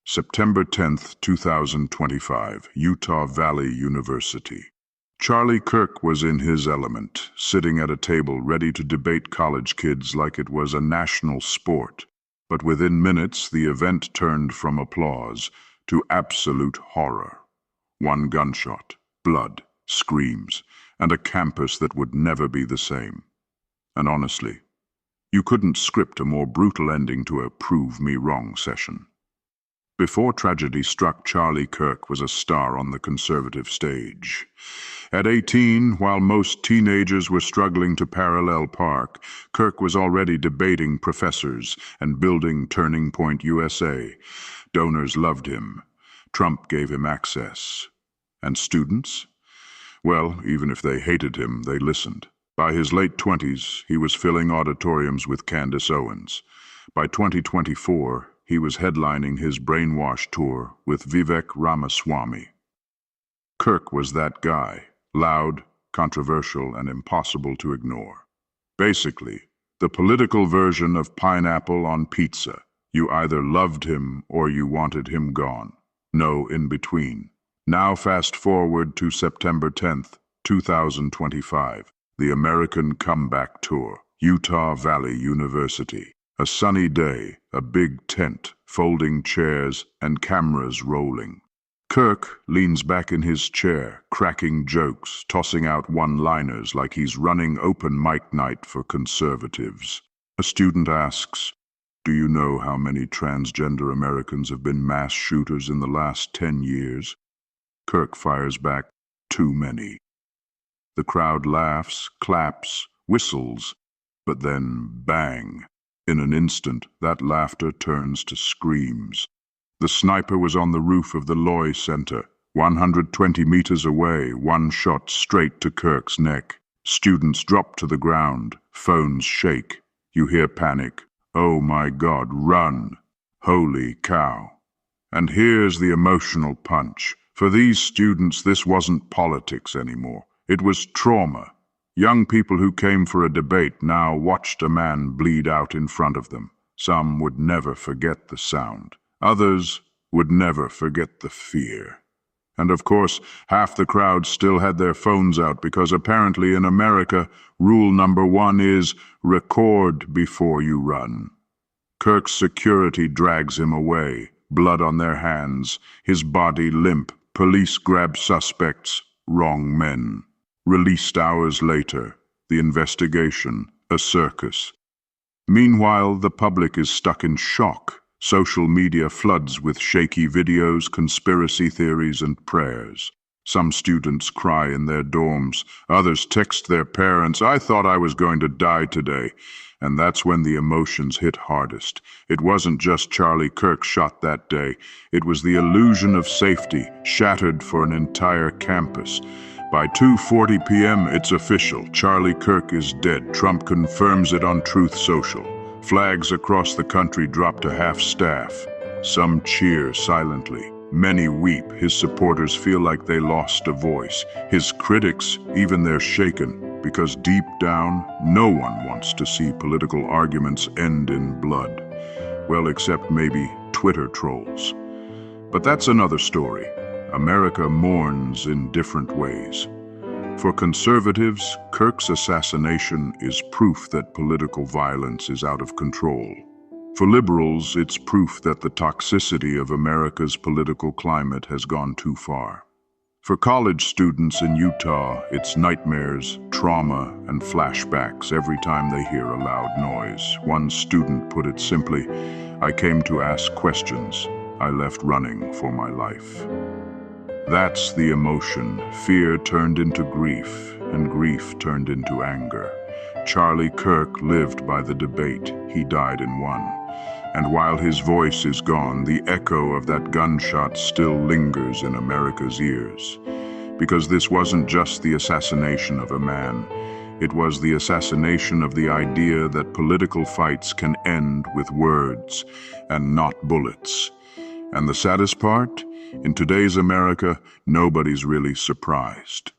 September 10th, 2025, Utah Valley University. Charlie Kirk was in his element, sitting at a table ready to debate college kids like it was a national sport. But within minutes, the event turned from applause to absolute horror. One gunshot, blood, screams, and a campus that would never be the same. And honestly, you couldn't script a more brutal ending to a prove me wrong session. Before tragedy struck, Charlie Kirk was a star on the conservative stage. At 18, while most teenagers were struggling to parallel park, Kirk was already debating professors and building Turning Point USA. Donors loved him. Trump gave him access. And students? Well, even if they hated him, they listened. By his late 20s, he was filling auditoriums with Candace Owens. By 2024, he was headlining his brainwash tour with Vivek Ramaswamy. Kirk was that guy, loud, controversial, and impossible to ignore. Basically, the political version of pineapple on pizza. You either loved him or you wanted him gone. No in between. Now fast forward to September 10th, 2025. The American Comeback Tour, Utah Valley University. A sunny day, a big tent, folding chairs, and cameras rolling. Kirk leans back in his chair, cracking jokes, tossing out one-liners like he's running open mic night for conservatives. A student asks, "Do you know how many transgender Americans have been mass shooters in the last 10 years? Kirk fires back, "Too many." The crowd laughs, claps, whistles, but then bang. In an instant, that laughter turns to screams. The sniper was on the roof of the Loy Center, 120 meters away, one shot straight to Kirk's neck. Students drop to the ground, phones shake. You hear panic. "Oh my God, run! Holy cow!" And here's the emotional punch. For these students, this wasn't politics anymore. It was trauma. Young people who came for a debate now watched a man bleed out in front of them. Some would never forget the sound. Others would never forget the fear. And of course, half the crowd still had their phones out because apparently in America, rule number 1 is record before you run. Kirk's security drags him away, blood on their hands, his body limp. Police grab suspects, wrong men. Released hours later, the investigation, a circus. Meanwhile, the public is stuck in shock. Social media floods with shaky videos, conspiracy theories, and prayers. Some students cry in their dorms. Others text their parents, "I thought I was going to die today." And that's when the emotions hit hardest. It wasn't just Charlie Kirk shot that day. It was the illusion of safety, shattered for an entire campus. By 2:40 p.m., it's official. Charlie Kirk is dead. Trump confirms it on Truth Social. Flags across the country drop to half-staff. Some cheer silently. Many weep. His supporters feel like they lost a voice. His critics, even they're shaken, because deep down, no one wants to see political arguments end in blood. Well, except maybe Twitter trolls. But that's another story. America mourns in different ways. For conservatives, Kirk's assassination is proof that political violence is out of control. For liberals, it's proof that the toxicity of America's political climate has gone too far. For college students in Utah, it's nightmares, trauma, and flashbacks every time they hear a loud noise. One student put it simply, "I came to ask questions. I left running for my life." That's the emotion. Fear turned into grief, and grief turned into anger. Charlie Kirk lived by the debate. He died in one. And while his voice is gone, the echo of that gunshot still lingers in America's ears. Because this wasn't just the assassination of a man. It was the assassination of the idea that political fights can end with words and not bullets. And the saddest part? In today's America, nobody's really surprised.